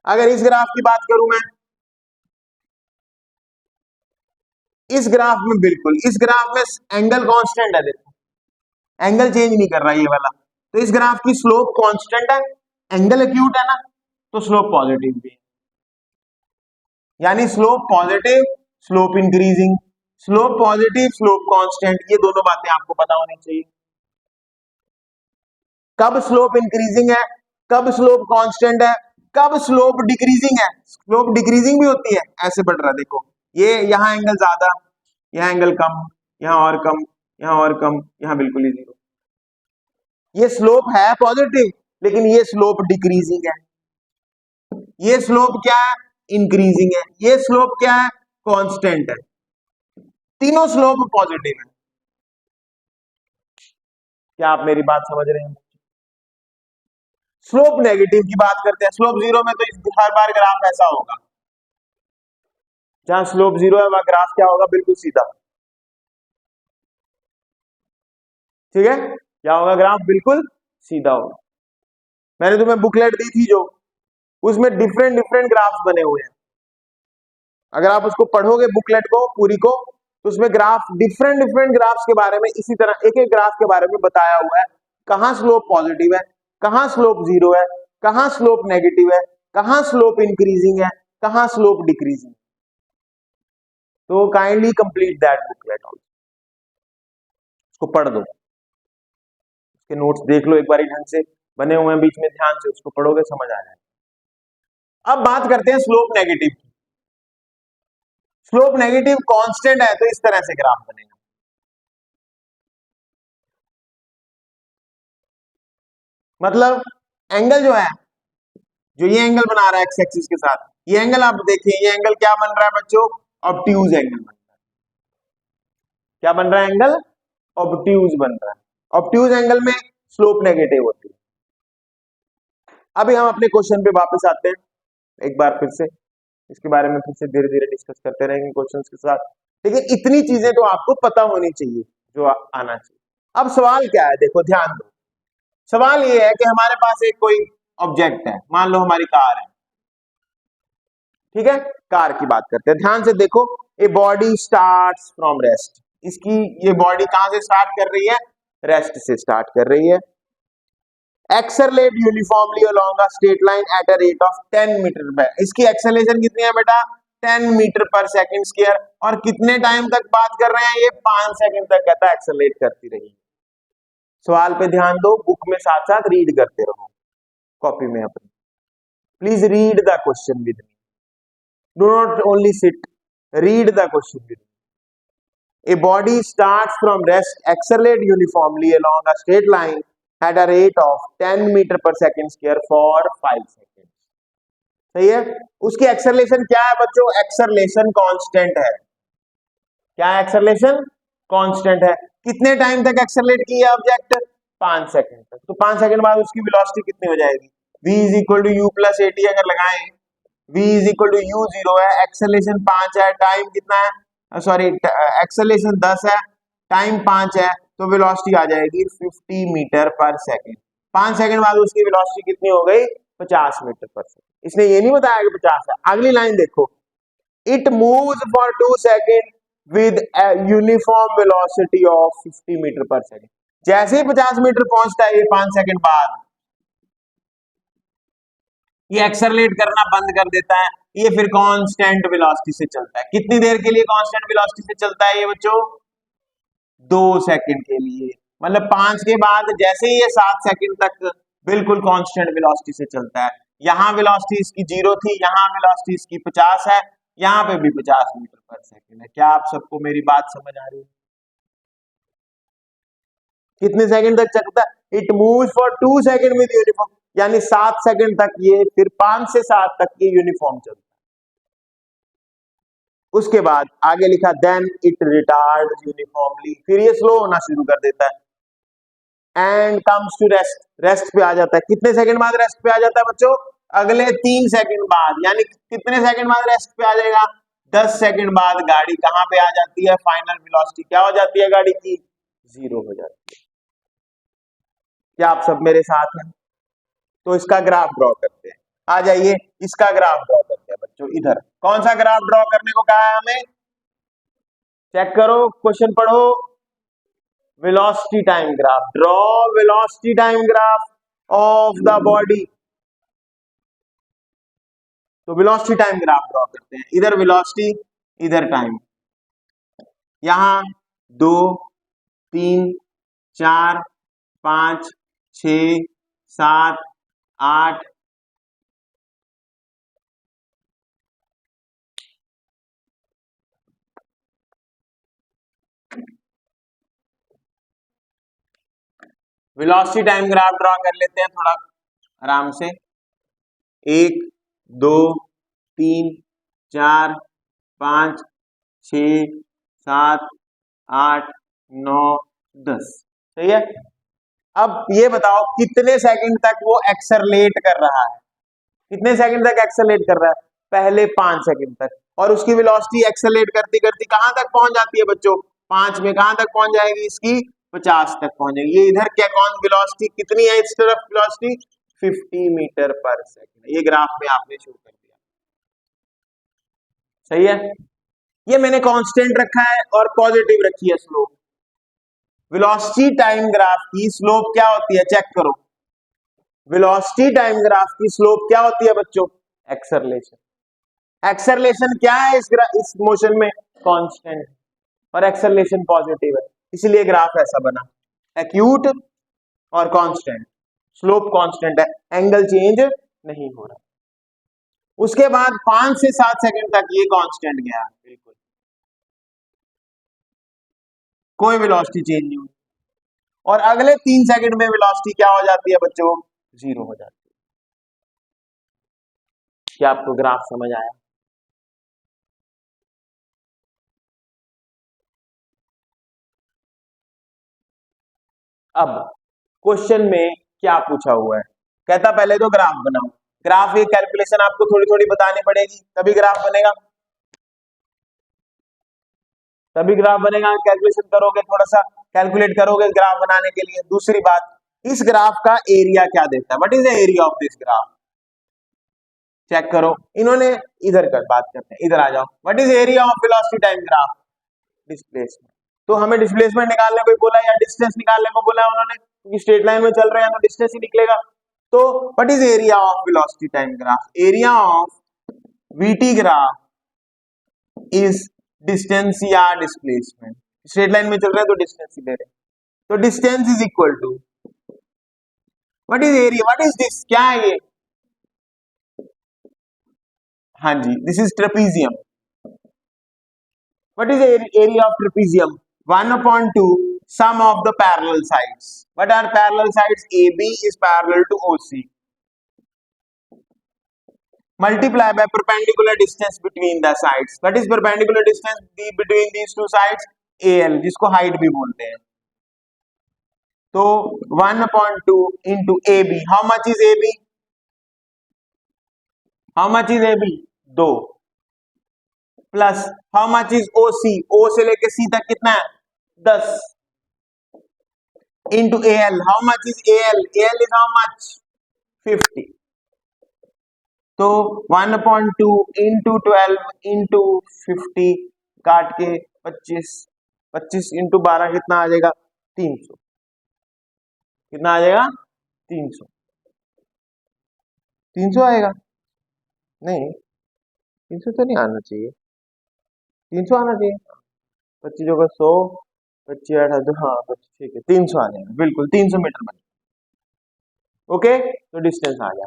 अगर इस ग्राफ की बात करूं मैं, इस ग्राफ में बिल्कुल, इस ग्राफ में एंगल कांस्टेंट है, देखो एंगल चेंज नहीं कर रहा है ये वाला, तो इस ग्राफ की स्लोप कांस्टेंट है, एंगल एक्यूट है ना, तो स्लोप पॉजिटिव भी है। यानी slope positive, slope increasing, slope positive, slope constant, ये दोनों बातें आपको पता होनी चाहिए। कब स्लोप इंक्रीजिंग है, कब स्लोप कांस्टेंट है, कब स्लोप डिक्रीजिंग है। स्लोप डिक्रीजिंग भी होती है, ऐसे बढ़ रहा है, देखो ये यहां एंगल ज्यादा, यहां एंगल कम, यहां और कम, यहां और कम, यहां बिल्कुल ही जीरो। ये स्लोप है पॉजिटिव, लेकिन ये स्लोप डिक्रीजिंग है। ये स्लोप क्या है, इंक्रीजिंग है। ये स्लोप क्या है, कांस्टेंट है। तीनों स्लोप पॉजिटिव है। क्या आप मेरी बात समझ रहे हैं? स्लोप नेगेटिव की बात करते हैं, स्लोप जीरो में तो हर बार ग्राफ ऐसा होगा, जहां स्लोप जीरो है वहां ग्राफ क्या होगा, बिल्कुल सीधा। ठीक है, क्या होगा, ग्राफ बिल्कुल सीधा होगा। मैंने तुम्हें बुकलेट दी थी जो, उसमें डिफरेंट डिफरेंट ग्राफ्स बने हुए हैं। अगर आप उसको पढ़ोगे बुकलेट को पूरी को, तो उसमें ग्राफ, डिफरेंट डिफरेंट ग्राफ्स के बारे में, इसी तरह एक एक ग्राफ के बारे में बताया हुआ है। कहां स्लोप पॉजिटिव है, कहां स्लोप जीरो है, कहां स्लोप नेगेटिव है, कहां स्लोप इंक्रीजिंग है, कहां स्लोप डिक्रीजिंग। तो kindly complete that booklet also, उसको पढ़ दो, उसके नोट्स देख लो एक बार ढंग से, बने हुए हैं बीच में, ध्यान से उसको पढ़ोगे समझ आ जाएगा। अब बात करते हैं स्लोप नेगेटिव की। स्लोप नेगेटिव कांस्टेंट है तो इस तरह से ग्राफ बनेगा। मतलब एंगल जो है, जो ये एंगल बना रहा है एक्स एक्सिस के साथ, ये एंगल आप देखिए, ये एंगल क्या बन रहा है बच्चों, ऑब्ट्यूज एंगल बन रहा है। क्या बन रहा है, एंगल ऑब्ट्यूज बन रहा है। ऑब्ट्यूज एंगल में स्लोप नेगेटिव होती है। अभी हम अपने क्वेश्चन पे वापस आते हैं एक बार फिर से, इसके बारे में फिर से धीरे धीरे डिस्कस करते रहेंगे क्वेश्चंस के साथ, लेकिन इतनी चीजें तो आपको पता होनी चाहिए जो आना चाहिए। अब सवाल क्या है, देखो ध्यान दो। सवाल ये है कि हमारे पास एक कोई ऑब्जेक्ट है, मान लो हमारी कार है, ठीक है, कार की बात करते हैं, ध्यान से देखो। A body starts from rest, इसकी ये बॉडी कहां से स्टार्ट कर रही है, रेस्ट से स्टार्ट कर रही है। Accelerate uniformly along a straight line at a rate of 10 metre per, इसकी एक्सेलरेशन कितनी है बेटा, 10 मीटर पर सेकंड स्क्वायर, और कितने टाइम तक बात कर रहे हैं, ये 5 सेकंड तक कहता है एक्सेलरेट करती रही। सवाल पे ध्यान दो, बुक में साथ साथ रीड करते रहो, कॉपी में अपनी, please read the question with me, do not only sit, read the question with me. A body starts from rest, accelerate uniformly along a straight line at a rate of 10 meter per second square for 5 seconds. सही है, उसकी acceleration क्या है बच्चों, acceleration constant है। क्या acceleration constant है। कितने टाइम तक एक्सेलरेट किया ऑब्जेक्ट, 5 सेकंड तक। तो 5 सेकंड बाद उसकी वेलोसिटी कितनी हो जाएगी, v is equal to u plus a t अगर लगाएं, v is equal to u 0 है, एक्सेलरेशन 5 है, टाइम कितना है, सॉरी एक्सेलरेशन 10 है, टाइम 5 है, तो वेलोसिटी आ जाएगी 50 मीटर पर सेकंड। 5 सेकंड बाद उसकी वेलोसिटी कितनी हो गई, 50 मीटर पर सेकंड। इसने ये नहीं बताया कि 50 है। अगली लाइन देखो, it moves for 2 second with uniform velocity of 50 metre per second. जैसे ही 50 मीटर पहुंचता है ये 5 सेकंड बाद ये एक्सेलरेट करना बंद कर देता है, ये फिर कांस्टेंट वेलोसिटी से चलता है। कितनी देर के लिए कांस्टेंट वेलोसिटी से चलता है ये बच्चों, 2 सेकंड के लिए। मतलब 5 के बाद जैसे ही ये 7 सेकंड तक बिल्कुल कांस्टेंट वेलोसिटी से चलता है। यहां वेलोसिटी इसकी 0 थी, यहां वेलोसिटी इसकी 50 है, यहां पे भी 50 मीटर पर सेकंड है। क्या आप सबको मेरी बात समझ आ रही है? कितने सेकंड तक चलता है, it moves for 2 second with uniform, यानी 7 सेकंड तक ये, फिर 5 से 7 तक ये यूनिफॉर्म चलता है। उसके बाद आगे लिखा देन इट रिटार्ड यूनिफॉर्मली, फिर ये स्लो होना शुरू कर देता है। And comes to rest, rest पे आ जाता है। कितने सेकंड बाद रेस्ट पे आ जाता है बच्चों? अगले 3 सेकंड बाद, यानी कितने सेकंड बाद रेस्ट पे आ जाएगा? 10 सेकंड बाद गाड़ी कहां पे आ जाती है? फाइनल वेलोसिटी क्या हो जाती है गाड़ी की? 0 हो जाती है। क्या आप सब मेरे साथ हैं? तो इसका ग्राफ ड्रॉ करते हैं। आ जाइए, इसका ग्राफ ड्रॉ करते हैं बच्चों। इधर कौन सा ग्राफ ड्रॉ करने को कहा है हमें? चेक करो, क्वेश्चन पढ़ो। Velocity time graph, draw velocity time graph of the body. तो वेलोसिटी टाइम ग्राफ ड्रॉ करते हैं। इधर वेलोसिटी, इधर टाइम। यहां 2 3 4 5 6 7 8 वेलोसिटी टाइम ग्राफ ड्रॉ कर लेते हैं थोड़ा आराम से। 1 2 3 4 5 6 7 8 9 10, सही है। अब ये बताओ कितने सेकंड तक वो एक्सेलरेट कर रहा है? कितने सेकंड तक एक्सेलरेट कर रहा है? पहले 5 सेकंड तक। और उसकी वेलोसिटी एक्सेलरेट करती करती कहां तक पहुंच जाती है बच्चों? 5 में कहां तक पहुंच जाएगी इसकी? 50 तक पहुंच जाएगी। ये इधर क्या, कौन वेलोसिटी कितनी है इस तरफ? Velocity 50 metre per second. ये ग्राफ में आपने शो कर दिया, सही है। ये मैंने कांस्टेंट रखा है और पॉजिटिव रखी है स्लोप। वेलोसिटी टाइम ग्राफ की स्लोप क्या होती है? चेक करो, वेलोसिटी टाइम ग्राफ की स्लोप क्या होती है बच्चों? एक्सेलरेशन। एक्सेलरेशन क्या है इस मोशन में? कांस्टेंट। और एक्सेलरेशन पॉजिटिव है, इसलिए ग्राफ ऐसा बना, एक्यूट और कांस्टेंट। स्लोप कांस्टेंट है, एंगल चेंज नहीं हो रहा। उसके बाद 5 से 7 सेकंड तक ये कांस्टेंट गया, बिल्कुल कोई वेलोसिटी चेंज नहीं हुई। और अगले 3 सेकंड में वेलोसिटी क्या हो जाती है बच्चों? 0 हो जाती है। क्या आपको ग्राफ समझ आया? अब क्वेश्चन में क्या पूछा हुआ है? कहता पहले तो ग्राफ बनाओ। ग्राफ ये कैलकुलेशन आपको थोड़ी थोड़ी बतानी पड़ेगी, तभी ग्राफ बनेगा। तभी ग्राफ बनेगा, कैलकुलेशन करोगे, थोड़ा सा कैलकुलेट करोगे ग्राफ बनाने के लिए। दूसरी बात, इस ग्राफ का एरिया क्या देता है? What is the area of this graph? Check करो, इन्होंने इधर कर बात करते हैं, इधर आ जाओ। What is area of velocity time graph? Displacement. तो हमें डिस्प्लेसमेंट निकालने को बोला या डिस्टेंस निकालने को बोला है उन्होंने, क्योंकि स्ट्रेट लाइन में चल रहे हैं तो डिस्टेंस ही निकलेगा। तो what is area of velocity time graph? Area of VT graph is distance या डिस्प्लेसमेंट। स्ट्रेट लाइन में चल रहे हैं तो डिस्टेंस ही ले रहे हैं, तो distance is equal to what is area, what is this, क्या है ये? हाँ जी, this is trapezium. What is the area of trapezium? 1/2 sum of the parallel sides. What are parallel sides? AB is parallel to OC. Multiply by perpendicular distance between the sides. What is perpendicular distance between these two sides? AL, जिसको height भी बोलते हैं। तो 1/2 into AB. How much is AB? How much is AB? 2. Plus how much is OC? O से लेके C तक कितना है? 10 into AL। How much is AL? AL is how much? 50। तो 1/2 इंटू 12 इंटू 50 काट के 25, 25 इंटू 12 कितना आ जाएगा? 300। कितना आ जाएगा? 300। 300 आएगा? नहीं, 300 तो नहीं आना चाहिए। 300 आना चाहिए। 25 होगा 100, 25 8 2, हाँ 25, ठीक है 300 आ जाएगा, बिल्कुल 300 मीटर बने। ओके, तो डिस्टेंस आ गया।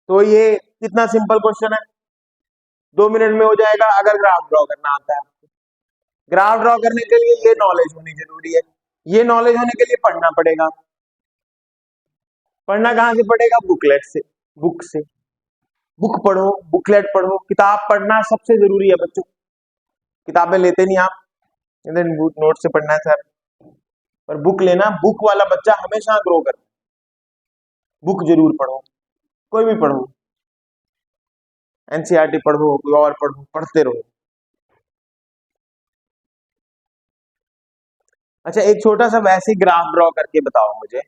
तो ये कितना सिंपल क्वेश्चन है, 2 मिनट में हो जाएगा अगर ग्राफ ड्रॉ करना आता है। ग्राफ ड्रॉ करने के लिए ये नॉलेज होनी जरूरी है, ये नॉलेज होने के लिए पढ़ना पड़ेगा। पढ़ना कहाँ से पड़ेगा? बुकलेट से, बुक से। बुक पढ़ो, बुकलेट पढ़ो, किताब पढ़ना सबसे जरूरी है बच्चों। किताबें लेते नहीं आप, नोट से पढ़ना है सर, पर बुक लेना। बुक वाला बच्चा हमेशा ग्रो करता है। बुक जरूर पढ़ो, कोई भी पढ़ो, एनसीईआरटी पढ़ो, कोई और पढ़ो, पढ़ते रहो। अच्छा, एक छोटा सा वैसे ग्राफ ड्रॉ करके बताओ मुझे।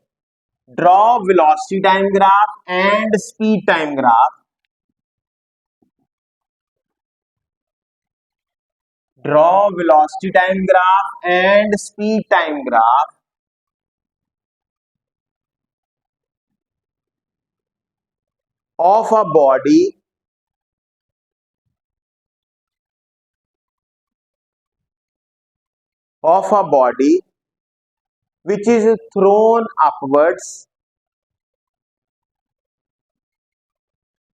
Draw velocity time graph and speed time graph. Draw velocity time graph and speed time graph of a body which is thrown upwards,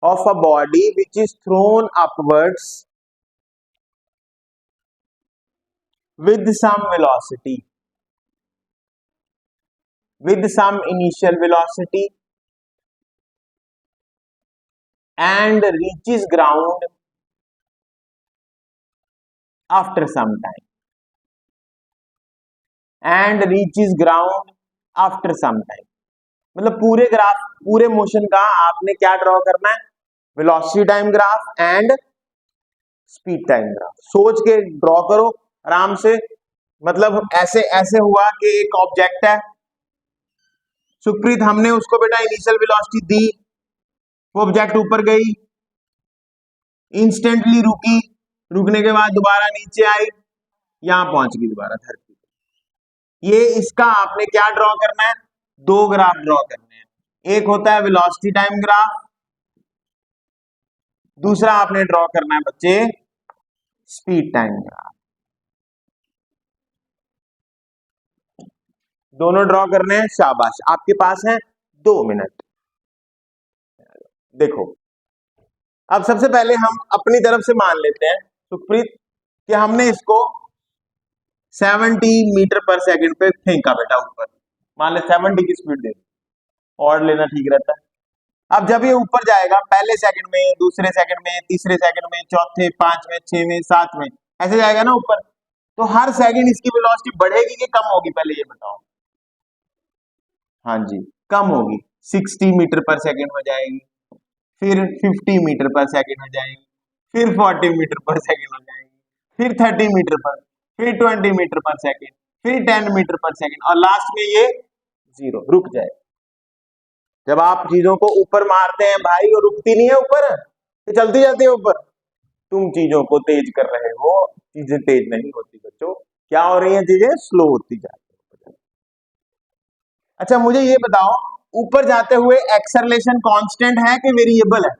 of a body which is thrown upwards with some velocity, with some initial velocity, and reaches ground after some time, and reaches ground after some time। मतलब पूरे graph, पूरे motion का आपने क्या draw करना है? Velocity time graph and speed time graph. सोच के ड्रॉ करो आराम से। मतलब ऐसे ऐसे हुआ कि एक ऑब्जेक्ट है, सुप्रीत, हमने उसको बेटा इनिशियल वेलोसिटी दी, वो ऑब्जेक्ट ऊपर गई, इंस्टेंटली रुकी, रुकने के बाद दोबारा नीचे आई, यहां पहुंच गई दोबारा धरती पे। ये इसका आपने क्या ड्रॉ करना है? दो ग्राफ ड्रॉ करने हैं। एक होता है वेलोसिटी टाइम ग्राफ, दूसरा आपने ड्रॉ करना है बच्चे स्पीड टाइम ग्राफ। दोनों ड्रॉ करने हैं, शाबाश, आपके पास है 2 मिनट। देखो, अब सबसे पहले हम अपनी तरफ से मान लेते हैं सुप्रीत कि हमने इसको 70 मीटर पर सेकंड पे फेंका बेटा ऊपर। मान ले 70 की स्पीड दे, और लेना ठीक रहता है। अब जब ये ऊपर जाएगा, पहले सेकंड में, दूसरे सेकंड में, तीसरे सेकंड में, चौथे, पांचवें, छठवें, सातवें, ऐसे जाएगा ना ऊपर, तो हर सेकंड इसकी वेलोसिटी बढ़ेगी कि कम होगी? पहले ये बताओ। हाँ जी, कम होगी। 60 मीटर पर सेकंड हो जाएगी, फिर 50 मीटर पर सेकंड हो जाएगी, फिर 40 मीटर पर सेकंड हो जाएगी, फिर 30 मीटर पर, फिर 20 मीटर पर सेकंड, फिर 10 मीटर पर सेकंड, और लास्ट में ये 0 रुक जाए। जब आप चीजों को ऊपर मारते हैं भाई, वो रुकती नहीं है ऊपर, तो चलती जाती है ऊपर। तुम चीजों को तेज कर रहे हो, चीजें तेज नहीं होती बच्चों। क्या हो रही है? चीजें स्लो होती जा रही है। अच्छा, मुझे ये बताओ, ऊपर जाते हुए एक्सेलरेशन कांस्टेंट है कि वेरिएबल है?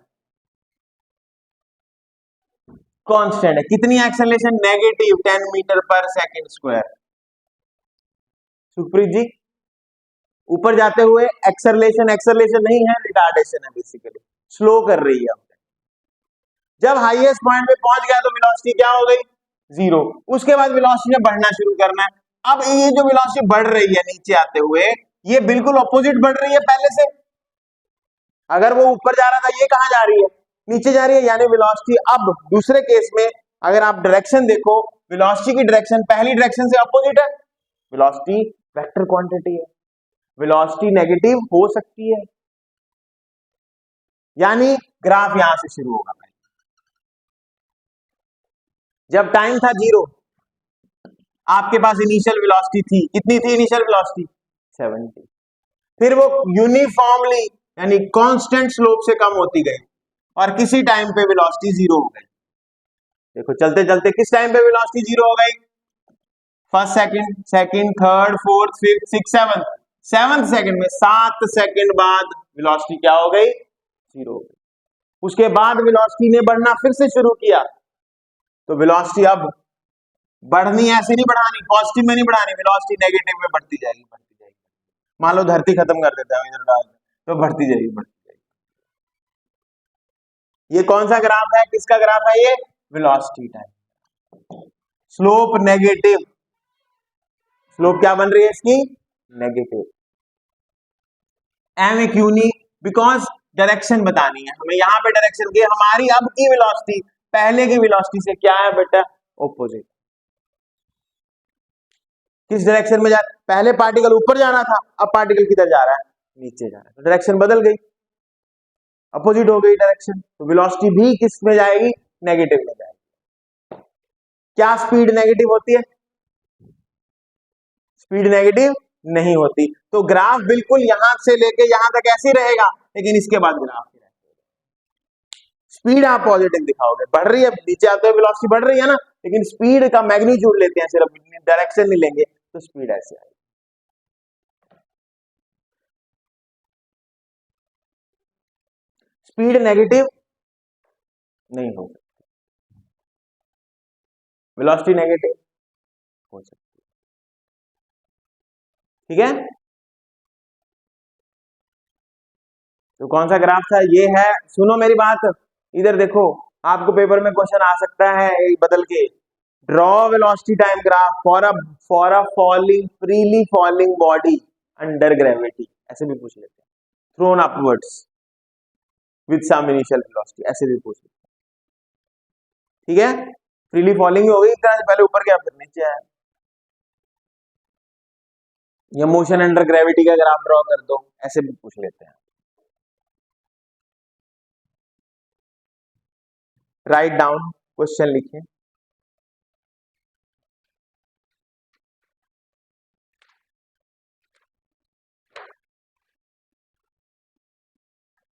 कांस्टेंट है। कितनी acceleration? Negative 10 metre per second square. Supreet जी, ऊपर जाते हुए एक्सेलरेशन, एक्सेलरेशन नहीं है, रिटार्डेशन है, बेसिकली स्लो कर रही है। जब हाईएस्ट पॉइंट पे पहुंच गया तो वेलोसिटी क्या हो गई? 0। उसके बाद वेलोसिटी ने बढ़ना शुरू करना है। अब ये जो वेलोसिटी बढ़ रही है नीचे आते हुए, ये बिल्कुल ऑपोजिट बढ़ रही है पहले से। अगर वो ऊपर जा रहा था, ये कहां जा रही है? नीचे जा रही है, यानी वेलोसिटी अब दूसरे केस में अगर आप डायरेक्शन देखो, वेलोसिटी की डायरेक्शन पहली डायरेक्शन से अपोजिट है। वेलोसिटी वेक्टर क्वांटिटी है, वेलोसिटी नेगेटिव हो सकती है, यानी ग्राफ यहां से शुरू होगा। जब टाइम था 0, आपके पास इनिशियल वेलोसिटी थी, कितनी थी इनिशियल वेलोसिटी? 70। फिर वो यूनिफॉर्मली यानी कांस्टेंट स्लोप से कम होती गई, और किसी टाइम पे वेलोसिटी 0 हो गई। देखो, चलते चलते किस टाइम पे वेलोसिटी 0 हो गई? First second, second, third, fourth, fifth, six, seventh. Seventh second में 7 सेकंड बाद वेलोसिटी क्या हो गई? 0 हो गई। उसके बाद वेलोसिटी ने बढ़ना फिर से शुरू किया, तो वेलोसिटी अब बढ़नी, ऐसे नहीं बढ़ानी, पॉजिटिव में नहीं बढ़ानी, वेलोसिटी नेगेटिव में बढ़ती जाएगी, बढ़ती जाएगी। मान लो धरती खत्म कर देता है इधर डाल, तो बढ़ती जाएगी, बढ़ती जाएगी। ये कौन सा ग्राफ है? किसका ग्राफ है ये? Velocity time. Slope negative, slope क्या बन रही है इसकी? नेगेटिव। एम ए क्यू नहीं, बिकॉज डायरेक्शन बतानी है हमें, यहाँ पे डायरेक्शन की हमारी अब की वेलोसिटी पहले की वेलोसिटी से क्या है बेटा, ऑपोजिट। किस डायरेक्शन में जा, पहले पार्टिकल ऊपर जाना था, अब पार्टिकल किधर जा रहा है, नीचे जा रहा है, तो डायरेक्शन बदल गई, अपोजिट हो गई डायरेक्शन, तो वेलोसिटी भी किस में जाएगी, नेगेटिव में जाएगी। क्या स्पीड नेगेटिव होती है, स्पीड नेगेटिव नहीं होती, तो ग्राफ बिल्कुल यहां से लेके यहां तक ऐसे ही रहेगा, लेकिन इसके बाद ग्राफ स्पीड आप पॉजिटिव दिखाओगे, बढ़ रही है, नीचे आते हुए वेलोसिटी बढ़ रही है ना, लेकिन स्पीड का मैग्नीट्यूड लेते हैं, सिर्फ डायरेक्शन नहीं लेंगे, तो स्पीड ऐसे आएगी। स्पीड नेगेटिव नहीं हो सकती, वेलोसिटी नेगेटिव हो सकती है, ठीक है। तो कौन सा ग्राफ था, ये है, सुनो मेरी बात, इधर देखो, आपको पेपर में क्वेश्चन आ सकता है बदल के, draw velocity time graph for a falling freely falling body under gravity, ऐसे भी पूछ लेते हैं, thrown upwards with some initial velocity, ऐसे भी पूछ लेते हैं, ठीक है। फ्रीली फॉलिंग हो गई, पहले ऊपर गया फिर नीचे आया, या मोशन अंडर ग्रेविटी का ग्राफ ड्रॉ कर दो, ऐसे भी पूछ लेते हैं। राइट डाउन, क्वेश्चन लिखिए।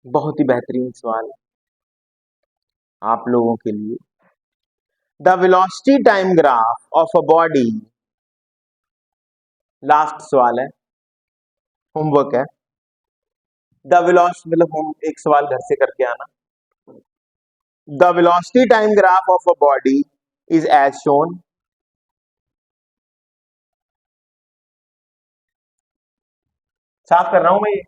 बहुत ही बेहतरीन सवाल आप लोगों के लिए, the velocity time graph of a body, last सवाल है, होमवर्क है, द वेलोसिटी मतलब हम एक सवाल घर से करके आना, the velocity time graph of a body is as shown, साफ कर रहा हूं मैं ये,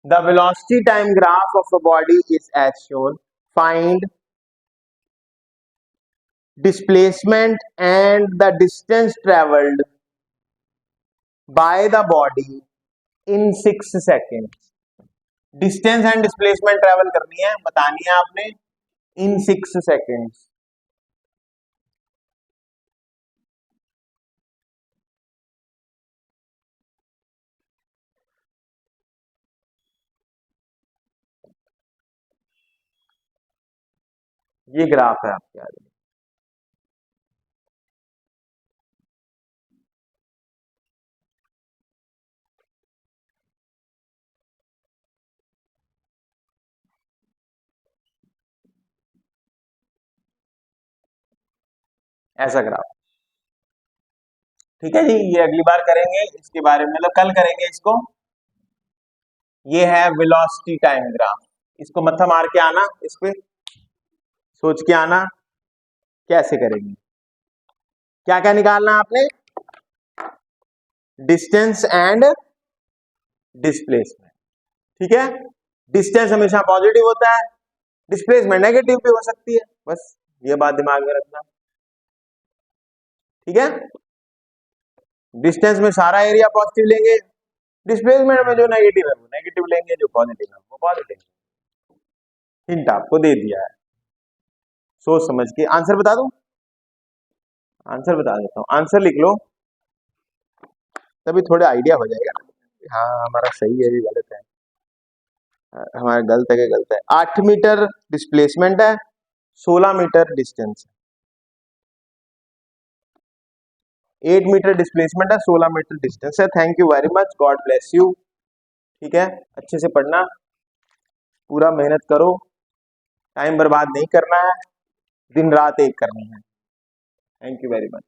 the velocity time graph of a body is as shown, find displacement and the distance traveled by the body in 6 seconds, distance and displacement travel करनी है, बतानी है आपने इन 6 सेकेंड्स। ये ग्राफ है आपके आगे, ऐसा ग्राफ, ठीक है जी। ये अगली बार करेंगे इसके बारे में, मतलब कल करेंगे इसको। ये है वेलोसिटी टाइम ग्राफ, इसको मत्था मार के आना, इस पे सोच के आना कैसे करेंगे, क्या क्या निकालना आपने, डिस्टेंस एंड डिस्प्लेसमेंट, ठीक है। डिस्टेंस हमेशा पॉजिटिव होता है, डिस्प्लेसमेंट नेगेटिव भी हो सकती है, बस ये बात दिमाग में रखना, ठीक है। डिस्टेंस में सारा एरिया पॉजिटिव लेंगे, डिस्प्लेसमेंट में जो नेगेटिव है वो नेगेटिव लेंगे, जो पॉजिटिव है वो पॉजिटिव। हिंट आपको दे दिया है, सोच समझ के आंसर बता दूं, आंसर बता देता हूं, आंसर लिख लो, तभी थोड़ा आइडिया हो जाएगा ना, हाँ हमारा सही है भी गलत है, हमारा गलत है कि गलत है। 8 मीटर डिस्प्लेसमेंट है, 16 मीटर डिस्टेंस है, 8 मीटर डिस्प्लेसमेंट है, 16 मीटर डिस्टेंस है। Thank you very much, God bless you, ठीक है। अच्छे से पढ़ना, पूरा मेहनत करो, टाइम बर्बाद नहीं करना है, दिन रात एक करनी है। Thank you very much.